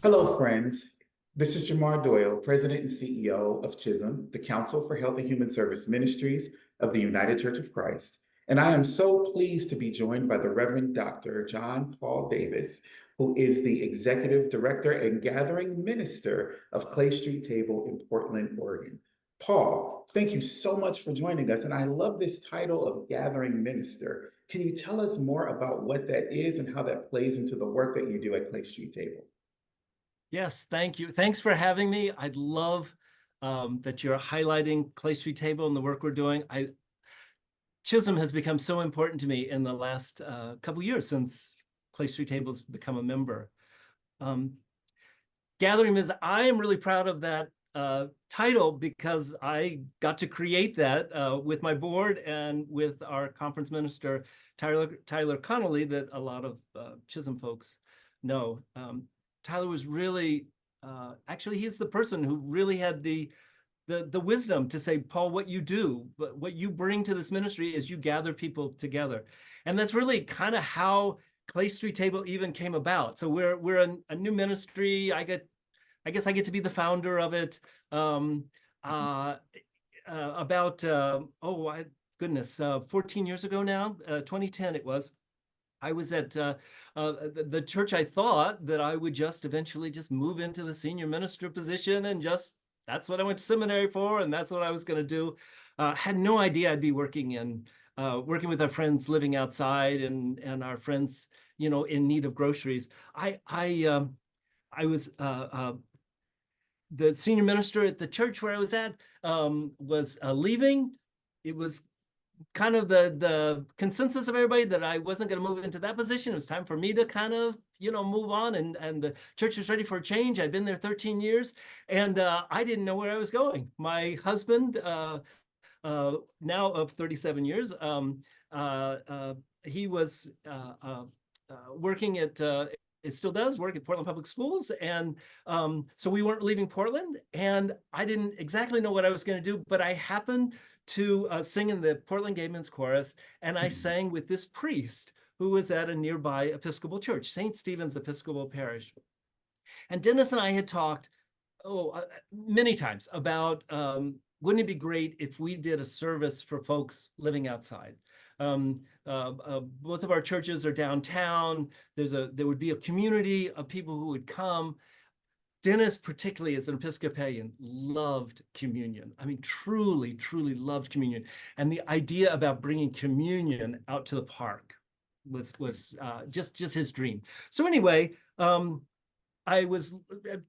Hello, friends. This is Jamar Doyle, President and CEO of CHHSM, the Council for Health and Human Service Ministries of the United Church of Christ. And I am so pleased to be joined by the Reverend Dr. John Paul Davis, who is the Executive Director and Gathering Minister of Clay Street Table in Portland, Oregon. Paul, thank you so much for joining us. And I love this title of Gathering Minister. Can you tell us more about what that is and how that plays into the work that you do at Clay Street Table? Yes, thank you. Thanks for having me. I'd love that you're highlighting Clay Street Table and the work we're doing. CHHSM has become so important to me in the last couple years since Clay Street Table's become a member. Gathering is, I am really proud of that title because I got to create that with my board and with our conference minister, Tyler Connolly, that a lot of CHHSM folks know. Tyler was really, actually, he's the person who really had the wisdom to say, Paul, what you do, what you bring to this ministry is you gather people together. And that's really kind of how Clay Street Table even came about. So we're a new ministry. I guess I get to be the founder of it. About 14 years ago now, 2010 it was. I was at the church. I thought that I would just eventually just move into the senior minister position and that's what I went to seminary for, and that's what I was going to do. Had no idea I'd be working with our friends living outside and our friends, in need of groceries. I was the senior minister at the church where I was at was leaving. It was kind of the consensus of everybody that I wasn't going to move into that position. It was time for me to kind of, move on, and the church was ready for a change. I'd been there 13 years, and I didn't know where I was going. My husband, now of 37 years, he was working at it still does work at Portland Public Schools. And so we weren't leaving Portland, and I didn't exactly know what I was going to do, but I happened to sing in the Portland Gay Men's Chorus, and I sang with this priest who was at a nearby Episcopal church, St. Stephen's Episcopal Parish. And Dennis and I had talked many times about wouldn't it be great if we did a service for folks living outside? Both of our churches are downtown. There would be a community of people who would come. Dennis, particularly as an Episcopalian, loved communion. I mean, truly, truly loved communion. And the idea about bringing communion out to the park was just his dream. So anyway, I was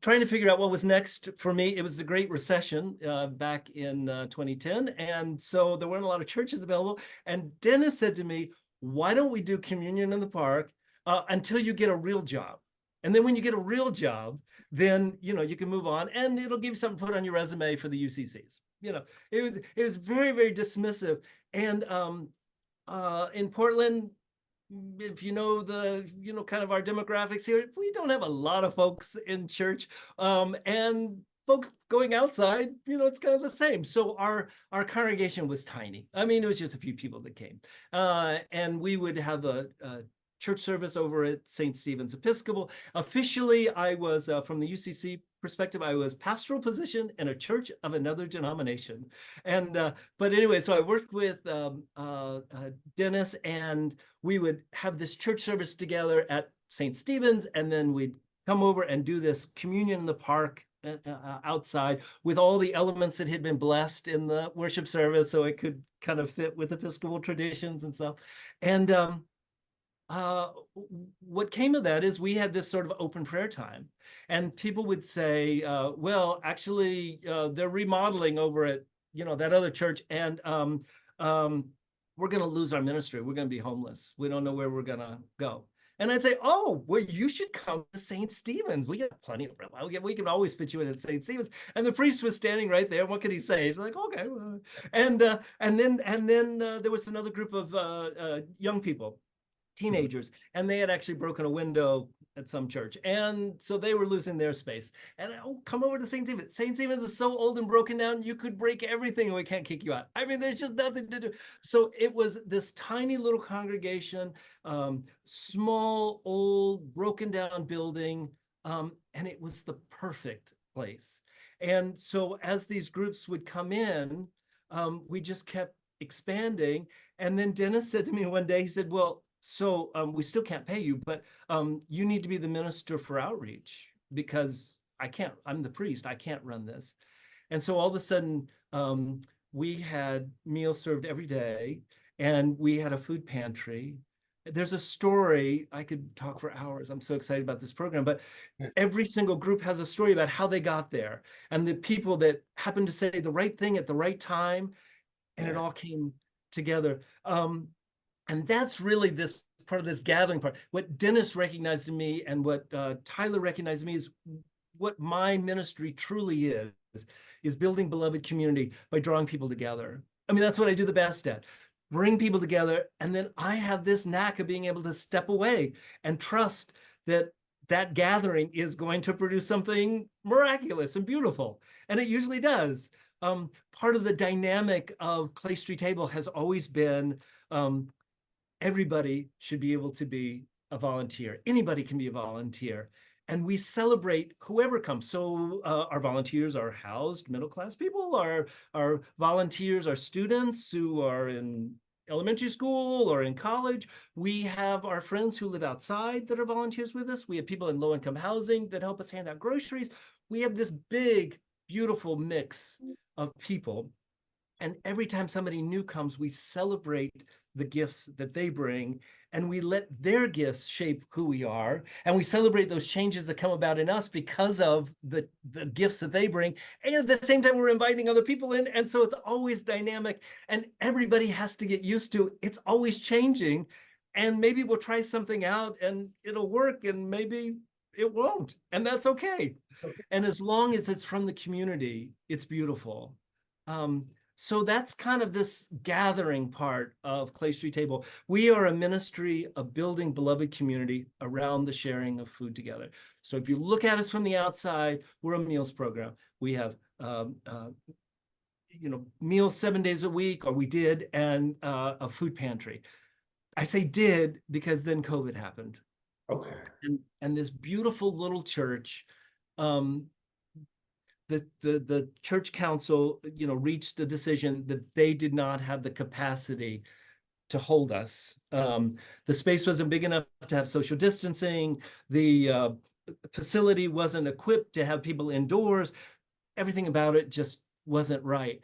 trying to figure out what was next for me. It was the Great Recession back in 2010. And so there weren't a lot of churches available. And Dennis said to me, why don't we do communion in the park until you get a real job? And then when you get a real job, then, you can move on and it'll give you something to put on your resume for the UCCs. It was very, very dismissive. And in Portland, if you know kind of our demographics here, we don't have a lot of folks in church, and folks going outside, it's kind of the same. So our congregation was tiny. I mean, it was just a few people that came, and we would have a church service over at St. Stephen's Episcopal. Officially, I was, from the UCC perspective, I was pastoral position in a church of another denomination. And but anyway, so I worked with Dennis, and we would have this church service together at St. Stephen's, and then we'd come over and do this communion in the park outside with all the elements that had been blessed in the worship service, so it could kind of fit with Episcopal traditions and stuff. And what came of that is we had this sort of open prayer time, and people would say, well, actually, they're remodeling over at, that other church, and we're going to lose our ministry. We're going to be homeless. We don't know where we're going to go. And I'd say, oh, well, you should come to St. Stephen's. We got plenty of room. We can always fit you in at St. Stephen's. And the priest was standing right there. What could he say? He's like, okay. And then there was another group of young people, teenagers, and they had actually broken a window at some church, and so they were losing their space. And come over to St. Stephen's. St. Stephen's is so old and broken down, you could break everything and we can't kick you out. I mean, there's just nothing to do. So it was this tiny little congregation, small, old, broken down building, And it was the perfect place. And so as these groups would come in, we just kept expanding. And then Dennis said to me one day, he said, well, so we still can't pay you, but you need to be the minister for outreach because I'm the priest, I can't run this. And so all of a sudden, we had meals served every day, and we had a food pantry. There's a story, I could talk for hours. I'm so excited about this program, but every single group has a story about how they got there and the people that happened to say the right thing at the right time, and it all came together. And that's really this part of this gathering part. What Dennis recognized in me and what Tyler recognized in me is what my ministry truly is building beloved community by drawing people together. I mean, that's what I do the best at. Bring people together, and then I have this knack of being able to step away and trust that that gathering is going to produce something miraculous and beautiful. And it usually does. Part of the dynamic of Clay Street Table has always been everybody should be able to be a volunteer. Anybody can be a volunteer. And we celebrate whoever comes. So our volunteers are housed middle-class people. Our volunteers are students who are in elementary school or in college. We have our friends who live outside that are volunteers with us. We have people in low-income housing that help us hand out groceries. We have this big, beautiful mix of people. And every time somebody new comes, we celebrate the gifts that they bring, and we let their gifts shape who we are. And we celebrate those changes that come about in us because of the gifts that they bring. And at the same time, we're inviting other people in. And so it's always dynamic, and everybody has to get used to it's always changing. And maybe we'll try something out and it'll work, and maybe it won't. And that's okay. And as long as it's from the community, it's beautiful. So that's kind of this gathering part of Clay Street Table. We are a ministry of building beloved community around the sharing of food together. So if you look at us from the outside, we're a meals program. We have meals 7 days a week, or we did, and a food pantry. I say did because then COVID happened. Okay. And this beautiful little church, the church council, reached a decision that they did not have the capacity to hold us. The space wasn't big enough to have social distancing. The facility wasn't equipped to have people indoors. Everything about it just wasn't right.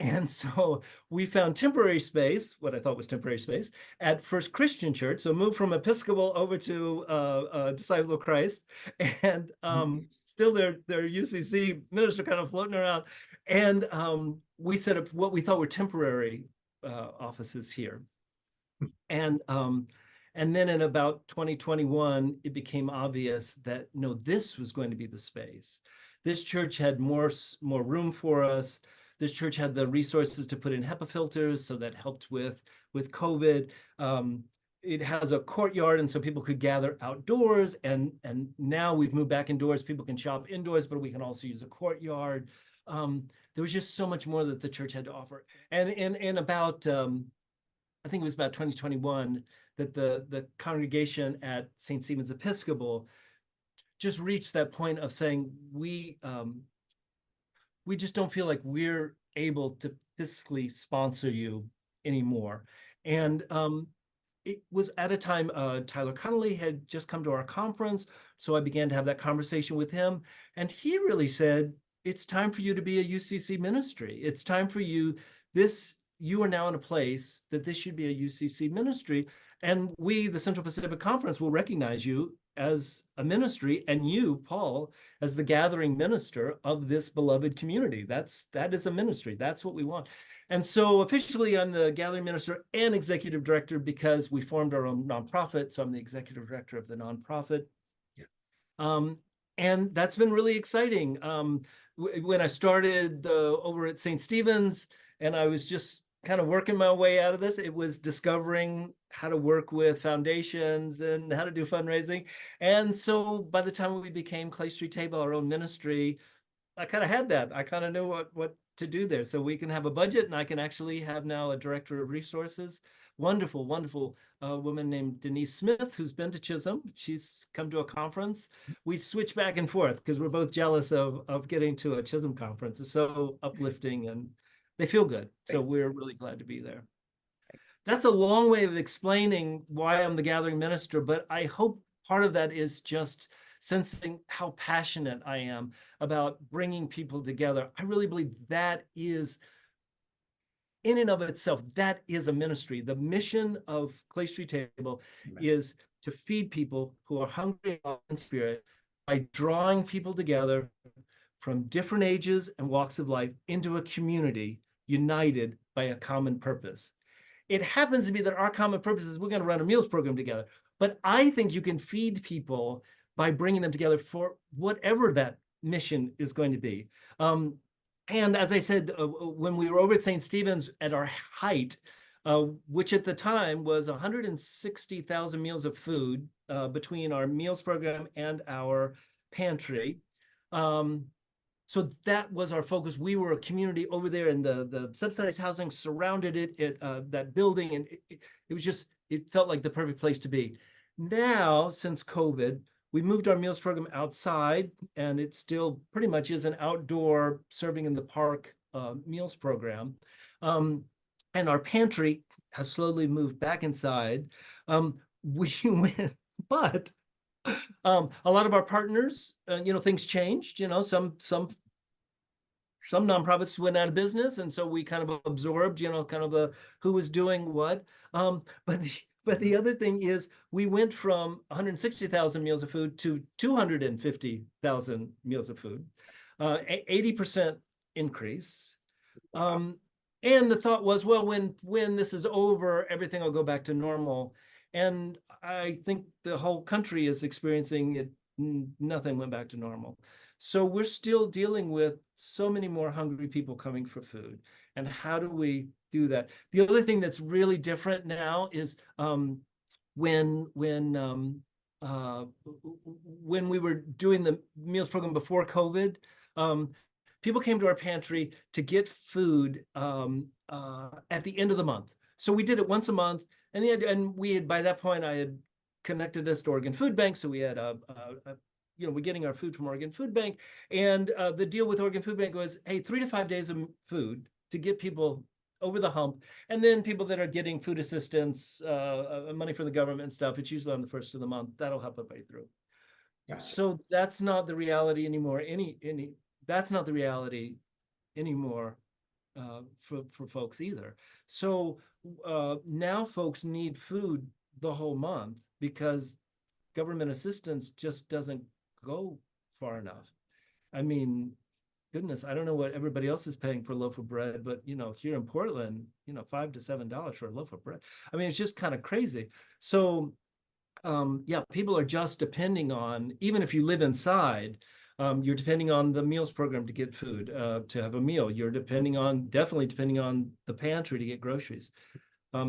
And so we found temporary space, what I thought was temporary space, at First Christian Church. So moved from Episcopal over to Disciple of Christ, and still their UCC minister kind of floating around. And we set up what we thought were temporary offices here. And then in about 2021, it became obvious that no, this was going to be the space. This church had more room for us. This church had the resources to put in HEPA filters, so that helped with COVID. It has a courtyard, and so people could gather outdoors. And now we've moved back indoors. People can shop indoors, but we can also use a courtyard. There was just so much more that the church had to offer. And in about, I think it was about 2021, that the congregation at St. Stephen's Episcopal just reached that point of saying, we just don't feel like we're able to fiscally sponsor you anymore. And it was at a time Tyler Connolly had just come to our conference, so I began to have that conversation with him, and he really said, it's time for you to be a UCC ministry. It's time for you, you are now in a place that this should be a UCC ministry, and we, the Central Pacific Conference, will recognize you as a ministry, and you, Paul, as the gathering minister of this beloved community. That is a ministry. That's what we want. And so officially, I'm the gathering minister and executive director because we formed our own nonprofit. So I'm the executive director of the nonprofit. Yes. And that's been really exciting. When I started over at St. Stephen's, and I was just kind of working my way out of this, it was discovering how to work with foundations and how to do fundraising. And so by the time we became Clay Street Table, our own ministry, I kind of had that. I kind of knew what to do there. So we can have a budget, and I can actually have now a director of resources. Wonderful, wonderful woman named Denise Smith, who's been to Chisholm. She's come to a conference. We switch back and forth because we're both jealous of getting to a Chisholm conference. It's so uplifting and they feel good. So we're really glad to be there. That's a long way of explaining why I'm the gathering minister, but I hope part of that is just sensing how passionate I am about bringing people together. I really believe that is, in and of itself, that is a ministry. The mission of Clay Street Table is to feed people who are hungry in spirit by drawing people together from different ages and walks of life into a community united by a common purpose. It happens to be that our common purpose is we're going to run a meals program together. But I think you can feed people by bringing them together for whatever that mission is going to be. And as I said, when we were over at St. Stephen's at our height, which at the time was 160,000 meals of food between our meals program and our pantry. So that was our focus. We were a community over there, and the subsidized housing surrounded it, that building, and it was just, it felt like the perfect place to be. Now, since COVID, we moved our meals program outside, and it still pretty much is an outdoor serving in the park meals program. And our pantry has slowly moved back inside. We went, but a lot of our partners, things changed. Some nonprofits went out of business, and so we kind of absorbed, kind of who was doing what. But the other thing is, we went from 160,000 meals of food to 250,000 meals of food, 80% increase. And the thought was, well, when this is over, everything will go back to normal. And I think the whole country is experiencing it. Nothing went back to normal. So we're still dealing with so many more hungry people coming for food. And how do we do that? The other thing that's really different now is when we were doing the meals program before COVID, people came to our pantry to get food at the end of the month. So we did it once a month, and we had, by that point, I had connected us to Oregon Food Bank, so we had we're getting our food from Oregon Food Bank, and the deal with Oregon Food Bank was, hey, 3 to 5 days of food to get people over the hump, and then people that are getting food assistance, money from the government and stuff, it's usually on the first of the month. That'll help everybody through. Gotcha. So that's not the reality anymore. That's not the reality anymore for folks either. So now folks need food the whole month because government assistance just doesn't go far enough. I mean, goodness, I don't know what everybody else is paying for a loaf of bread, but here in Portland, $5 to $7 for a loaf of bread. I mean, it's just kind of crazy. So people are just depending on, even if you live inside, you're depending on the meals program to get food, to have a meal. You're definitely depending on the pantry to get groceries.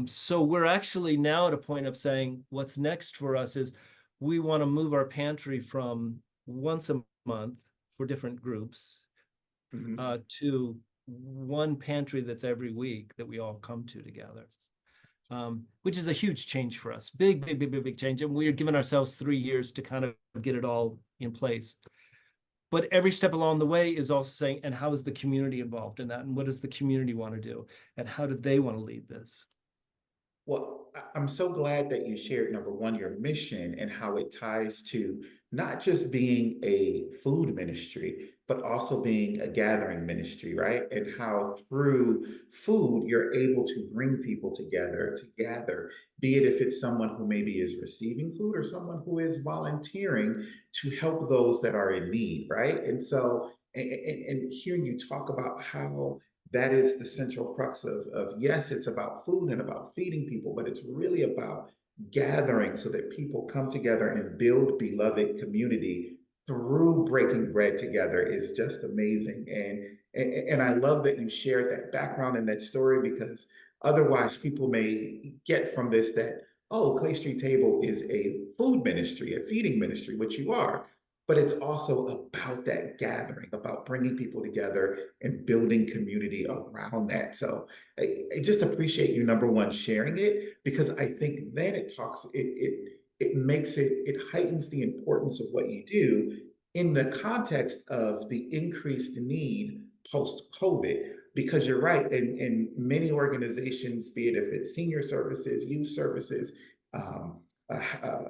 So we're actually now at a point of saying what's next for us is we want to move our pantry from once a month for different groups to one pantry that's every week that we all come to together, which is a huge change for us. Big change. And we're giving ourselves 3 years to kind of get it all in place. But every step along the way is also saying, and how is the community involved in that? And what does the community want to do? And how do they want to lead this? Well, I'm so glad that you shared, number one, your mission and how it ties to not just being a food ministry, but also being a gathering ministry, right? And how through food, you're able to bring people together to gather, be it if it's someone who maybe is receiving food or someone who is volunteering to help those that are in need, right? And so, and hearing you talk about how that is the central crux of yes, it's about food and about feeding people, but it's really about gathering so that people come together and build beloved community through breaking bread together is just amazing. And I love that you shared that background and that story, because otherwise people may get from this that, oh, Clay Street Table is a food ministry, a feeding ministry, which you are. but it's also about that gathering, about bringing people together and building community around that. So I just appreciate you, number one, sharing it, because I think then it makes it heightens the importance of what you do in the context of the increased need post-COVID. Because you're right, in many organizations, be it if it's senior services, youth services, um,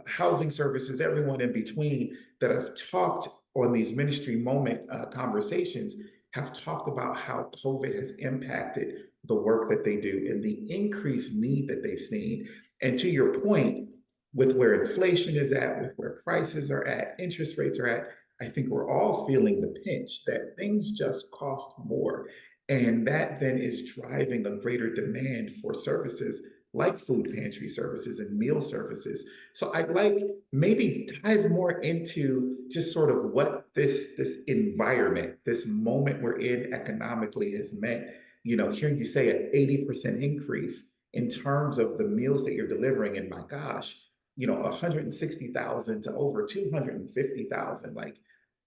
housing services, everyone in between that have talked on these ministry moment conversations have talked about how COVID has impacted the work that they do and the increased need that they've seen. And to your point, with where inflation is at, with where prices are at, interest rates are at, I think we're all feeling the pinch that things just cost more. And that then is driving a greater demand for services like food pantry services and meal services. So I'd like maybe dive more into just sort of what this environment, this moment we're in economically has meant. You know, hearing you say an 80% increase in terms of the meals that you're delivering, and my gosh, you know, 160,000 to over 250,000, like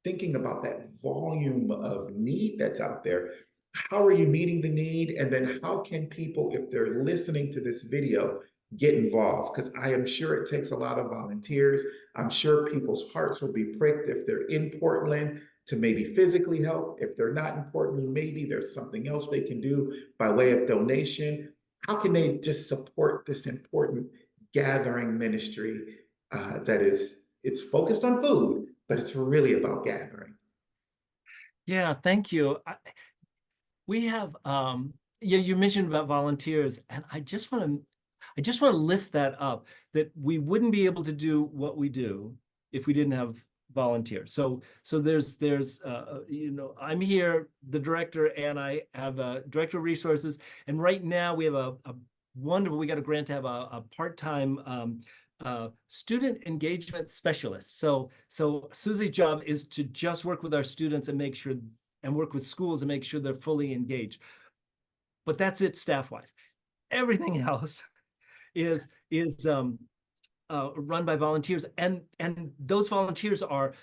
thinking about that volume of need that's out there. How are you meeting the need? And then how can people, if they're listening to this video, get involved? Because I am sure it takes a lot of volunteers. I'm sure people's hearts will be pricked if they're in Portland to maybe physically help. If they're not in Portland, maybe there's something else they can do by way of donation. How can they just support this important gathering ministry that is, it's focused on food, but it's really about gathering? Yeah, thank you. We have, yeah, you mentioned about volunteers, and I just want to lift that up, that we wouldn't be able to do what we do if we didn't have volunteers. So there's you know, I'm here, the director, and I have a director of resources, and right now we have a wonderful, we got a grant to have a part-time student engagement specialist. So Susie's job is to just work with our students and make sure, and work with schools and make sure they're fully engaged. But that's it staff-wise. Everything else is run by volunteers, and those volunteers are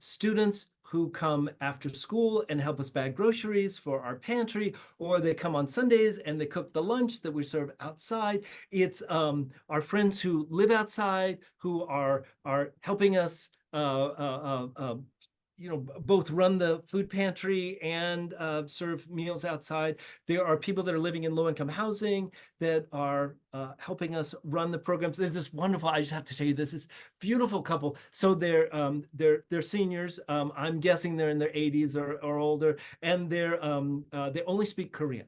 students who come after school and help us bag groceries for our pantry, or they come on Sundays and they cook the lunch that we serve outside. It's our friends who live outside who are helping us you know, both run the food pantry and serve meals outside. There are people that are living in low-income housing that are helping us run the programs. It's just wonderful. I just have to tell you, this is beautiful couple. So they're seniors. I'm guessing they're in their 80s or older, and they only speak Korean.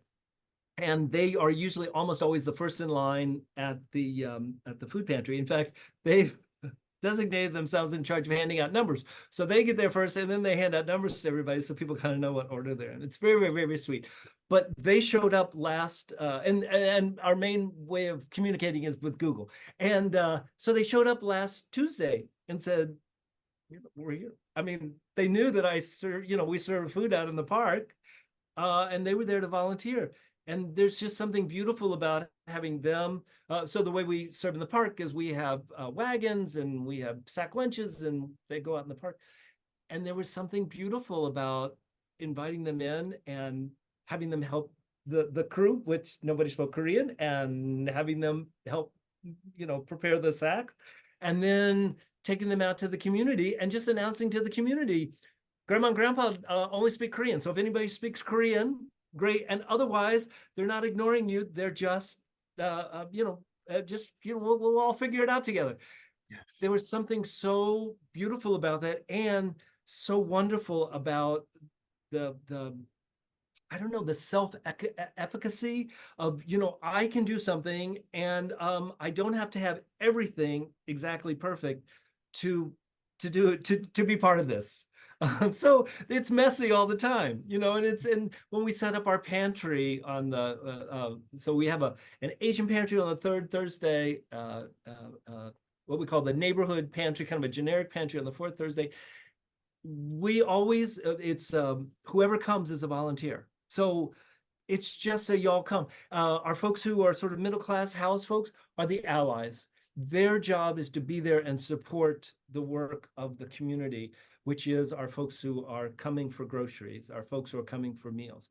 And they are usually almost always the first in line at the food pantry. In fact, they've designated themselves in charge of handing out numbers. So they get there first, and then they hand out numbers to everybody so people kind of know what order they're in. It's very, very, very, very sweet. But they showed up last, and our main way of communicating is with Google. And so they showed up last Tuesday and said, we're here. I mean, they knew that I serve, you know, we serve food out in the park, and they were there to volunteer. And there's just something beautiful about having them. So the way we serve in the park is we have wagons and we have sack lunches, and they go out in the park. And there was something beautiful about inviting them in and having them help the crew, which nobody spoke Korean, and having them help, you know, prepare the sacks, and then taking them out to the community and just announcing to the community, Grandma and Grandpa only speak Korean. So if anybody speaks Korean, great. And otherwise, they're not ignoring you. They're just, you know, we'll all figure it out together. Yes. There was something so beautiful about that, and so wonderful about the I don't know, the self-efficacy of, you know, I can do something, and I don't have to have everything exactly perfect to do it, to be part of this. So it's messy all the time, you know, and when we set up our pantry on the, so we have an Asian pantry on the third Thursday, what we call the neighborhood pantry, kind of a generic pantry on the fourth Thursday. We always, it's whoever comes is a volunteer. So it's just so y'all come. Our folks who are sort of middle class house folks are the allies. Their job is to be there and support the work of the community, which is our folks who are coming for groceries, our folks who are coming for meals.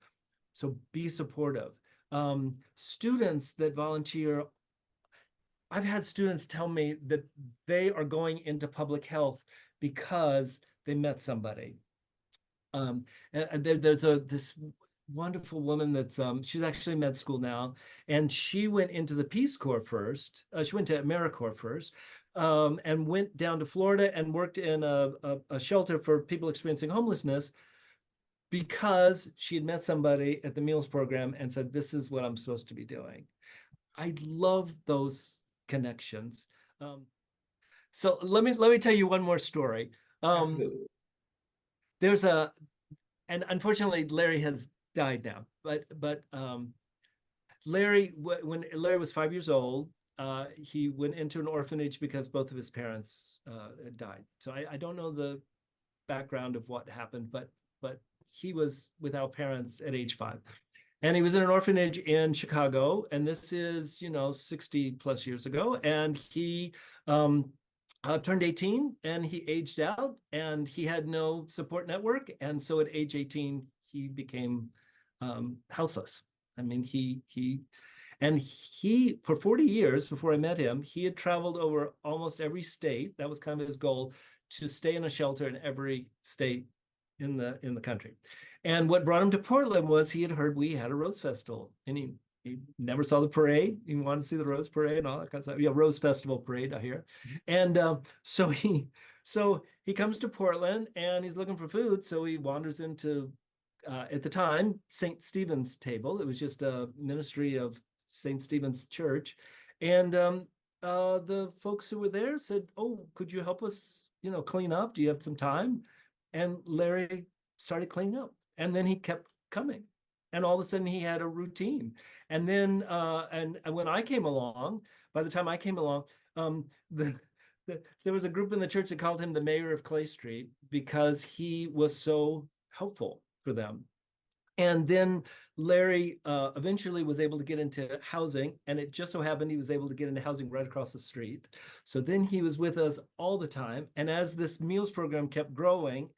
So be supportive. Students that volunteer, I've had students tell me that they are going into public health because they met somebody. And there's this wonderful woman that's she's actually med school now, and she went into the Peace Corps first. She went to AmeriCorps first, and went down to Florida and worked in a shelter for people experiencing homelessness because she had met somebody at the meals program and said, "This is what I'm supposed to be doing." I love those connections. So let me tell you one more story. Absolutely. There's a and unfortunately Larry has died now, but Larry, when Larry was 5 years old, he went into an orphanage because both of his parents died. So I don't know the background of what happened, but he was without parents at age 5. And he was in an orphanage in Chicago, and this is, 60 plus years ago. And he turned 18 and he aged out and he had no support network. And so at age 18, he became houseless. I mean, he for 40 years before I met him, he had traveled over almost every state. That was kind of his goal, to stay in a shelter in every state in the country. And what brought him to Portland was he had heard we had a Rose Festival, and he never saw the parade. He wanted to see the Rose Parade and all that kind of stuff. Yeah, Rose Festival parade, I hear. And so he comes to Portland and he's looking for food. So he wanders into at the time St. Stephen's Table. It was just a ministry of St. Stephen's Church, and the folks who were there said, "Oh, could you help us, clean up? Do you have some time?" And Larry started cleaning up, and then he kept coming, and all of a sudden he had a routine. And then and when I came along, by the time I came along, the there was a group in the church that called him the mayor of Clay Street because he was so helpful for them. And then Larry eventually was able to get into housing, and it just so happened he was able to get into housing right across the street. So then he was with us all the time. And as this meals program kept growing,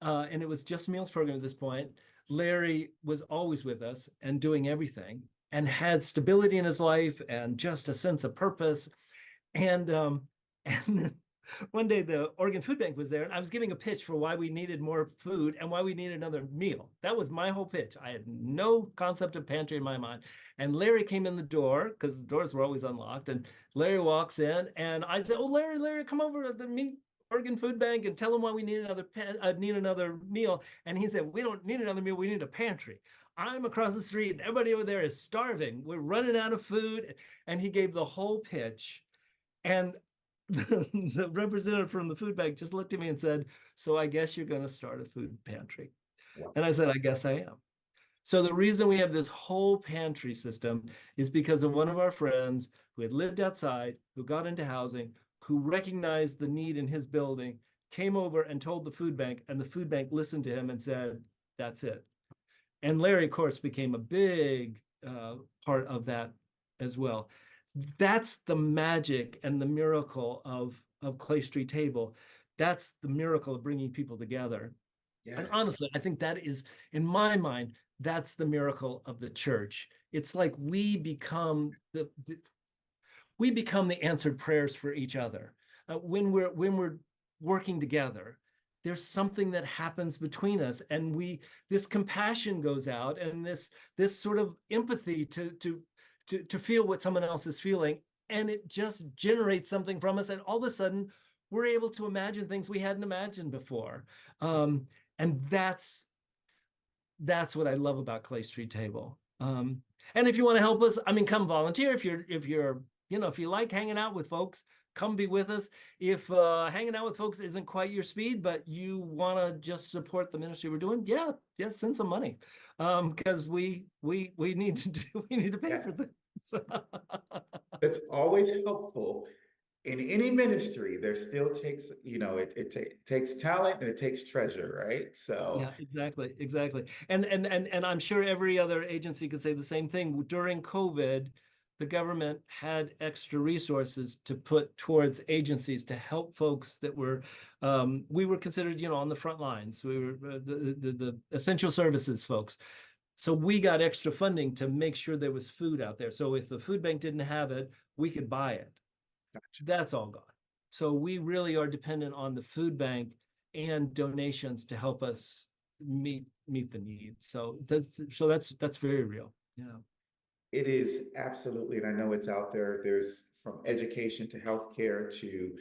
and it was just meals program at this point, Larry was always with us and doing everything and had stability in his life and just a sense of purpose. And and one day the Oregon Food Bank was there, and I was giving a pitch for why we needed more food and why we needed another meal. That was my whole pitch. I had no concept of pantry in my mind. And Larry came in the door because the doors were always unlocked. And Larry walks in, and I said, "Oh, Larry, come over to the meet Oregon Food Bank and tell them why we need another meal." And he said, "We don't need another meal. We need a pantry. I'm across the street, and everybody over there is starving. We're running out of food." And he gave the whole pitch. And the representative from the food bank just looked at me and said, "So I guess you're going to start a food pantry." Wow. And I said, "I guess I am." So the reason we have this whole pantry system is because of one of our friends who had lived outside, who got into housing, who recognized the need in his building, came over and told the food bank, and the food bank listened to him and said, "That's it." And Larry, of course, became a big part of that as well. That's the magic and the miracle of Clay Street Table. That's the miracle of bringing people together. And Yes. honestly, I think that is, in my mind, that's the miracle of the church. It's like we become the answered prayers for each other. When we're working together, there's something that happens between us, and this compassion goes out, and this sort of empathy to feel what someone else is feeling, and it just generates something from us, and all of a sudden we're able to imagine things we hadn't imagined before. And that's what I love about Clay Street Table. And if you want to help us, I mean, come volunteer. If you like hanging out with folks, come be with us. If hanging out with folks isn't quite your speed, but you want to just support the ministry we're doing, yeah, send some money, because we need to pay for Yes. this. It's always helpful. In any ministry, there still takes, takes talent and it takes treasure, right? So Yeah, exactly. And I'm sure every other agency could say the same thing. During COVID, the government had extra resources to put towards agencies to help folks that were, we were considered, on the front lines. We were the essential services folks. So we got extra funding to make sure there was food out there. So if the food bank didn't have it, we could buy it. Gotcha. That's all gone. So we really are dependent on the food bank and donations to help us meet the needs. So that's very real. Yeah. It is absolutely, and I know it's out there. There's from education to healthcare to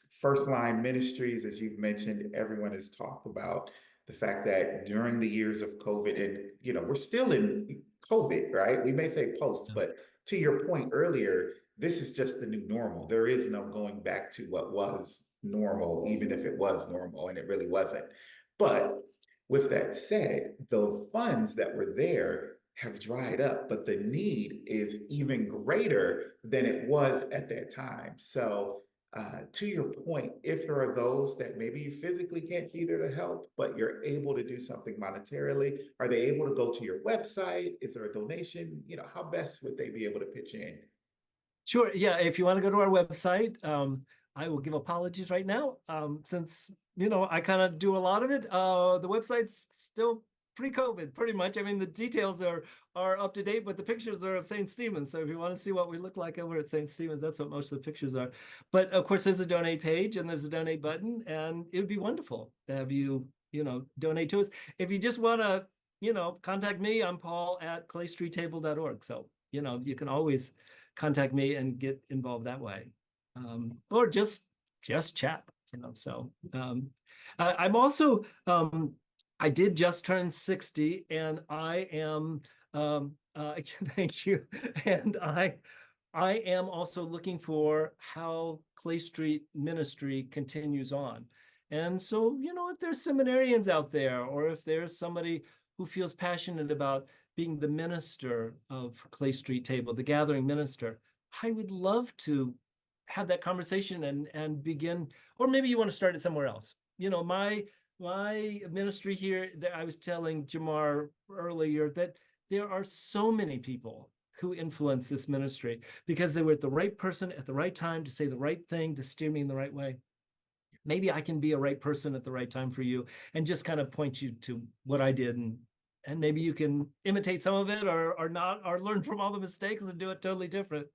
first line ministries, as you've mentioned. Everyone has talked about the fact that during the years of COVID, and we're still in COVID, right? We may say post, but to your point earlier, this is just the new normal. There is no going back to what was normal, even if it was normal, and it really wasn't. But with that said, the funds that were there have dried up, but the need is even greater than it was at that time. So, to your point, if there are those that maybe you physically can't be there to help, but you're able to do something monetarily, are they able to go to your website? Is there a donation? How best would they be able to pitch in? Sure. Yeah. If you want to go to our website, I will give apologies right now, since I kind of do a lot of it. The website's still pre-COVID, pretty much. I mean, the details are up to date, but the pictures are of St. Stephen's. So if you want to see what we look like over at St. Stephen's, that's what most of the pictures are. But of course, there's a donate page and there's a donate button, and it would be wonderful to have you, donate to us. If you just want to, contact me, I'm Paul at claystreettable.org. So, you can always contact me and get involved that way, or just chat. So I'm also I did just turn 60, and I am thank you, and I am also looking for how Clay Street ministry continues on. And so, if there's seminarians out there, or if there's somebody who feels passionate about being the minister of Clay Street Table, the gathering minister, I would love to have that conversation and begin, or maybe you want to start it somewhere else. My ministry here, that I was telling Jamar earlier, that there are so many people who influence this ministry because they were the right person at the right time to say the right thing, to steer me in the right way. Maybe I can be a right person at the right time for you and just kind of point you to what I did, and maybe you can imitate some of it, or not, or learn from all the mistakes and do it totally different.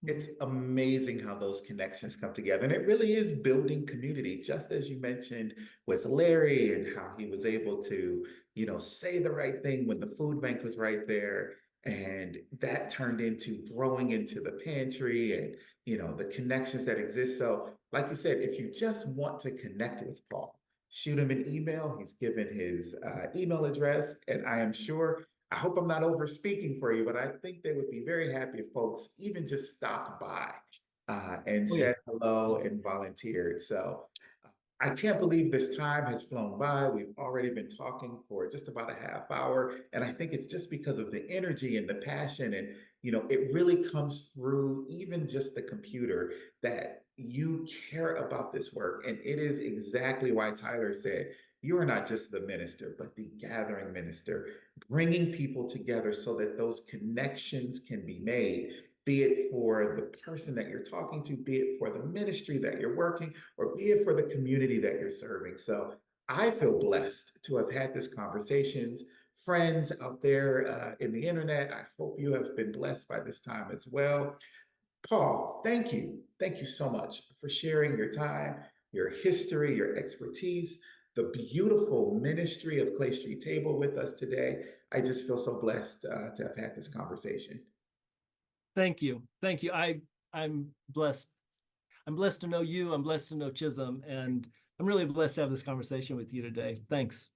It's amazing how those connections come together. And it really is building community, just as you mentioned with Larry and how he was able to, say the right thing when the food bank was right there. And that turned into growing into the pantry and, the connections that exist. So, like you said, if you just want to connect with Paul, shoot him an email. He's given his email address, and I am sure, I hope I'm not over speaking for you, but I think they would be very happy if folks even just stopped by and Oh, yeah. said hello and volunteered. So I can't believe this time has flown by. We've already been talking for just about a half hour. And I think it's just because of the energy and the passion. And, it really comes through even just the computer that you care about this work. And it is exactly why Tyler said, you are not just the minister, but the gathering minister, bringing people together so that those connections can be made, be it for the person that you're talking to, be it for the ministry that you're working, or be it for the community that you're serving. So I feel blessed to have had this conversations. Friends out there in the internet, I hope you have been blessed by this time as well. Paul, thank you. Thank you so much for sharing your time, your history, your expertise, the beautiful ministry of Clay Street Table with us today. I just feel so blessed to have had this conversation. Thank you. I'm blessed. I'm blessed to know you. I'm blessed to know Chisholm, and I'm really blessed to have this conversation with you today. Thanks.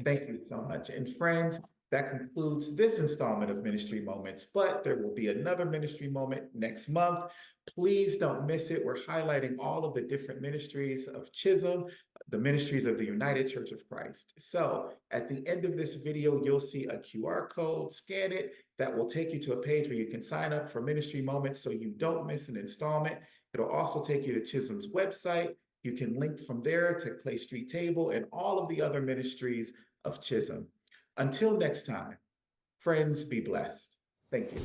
Thank you so much. And friends, that concludes this installment of Ministry Moments, but there will be another Ministry Moment next month. Please don't miss it. We're highlighting all of the different ministries of Chisholm, the ministries of the United Church of Christ. So at the end of this video, you'll see a QR code. Scan it. That will take you to a page where you can sign up for Ministry Moments so you don't miss an installment. It'll also take you to Chisholm's website. You can link from there to Clay Street Table and all of the other ministries of Chisholm. Until next time, friends, be blessed. Thank you.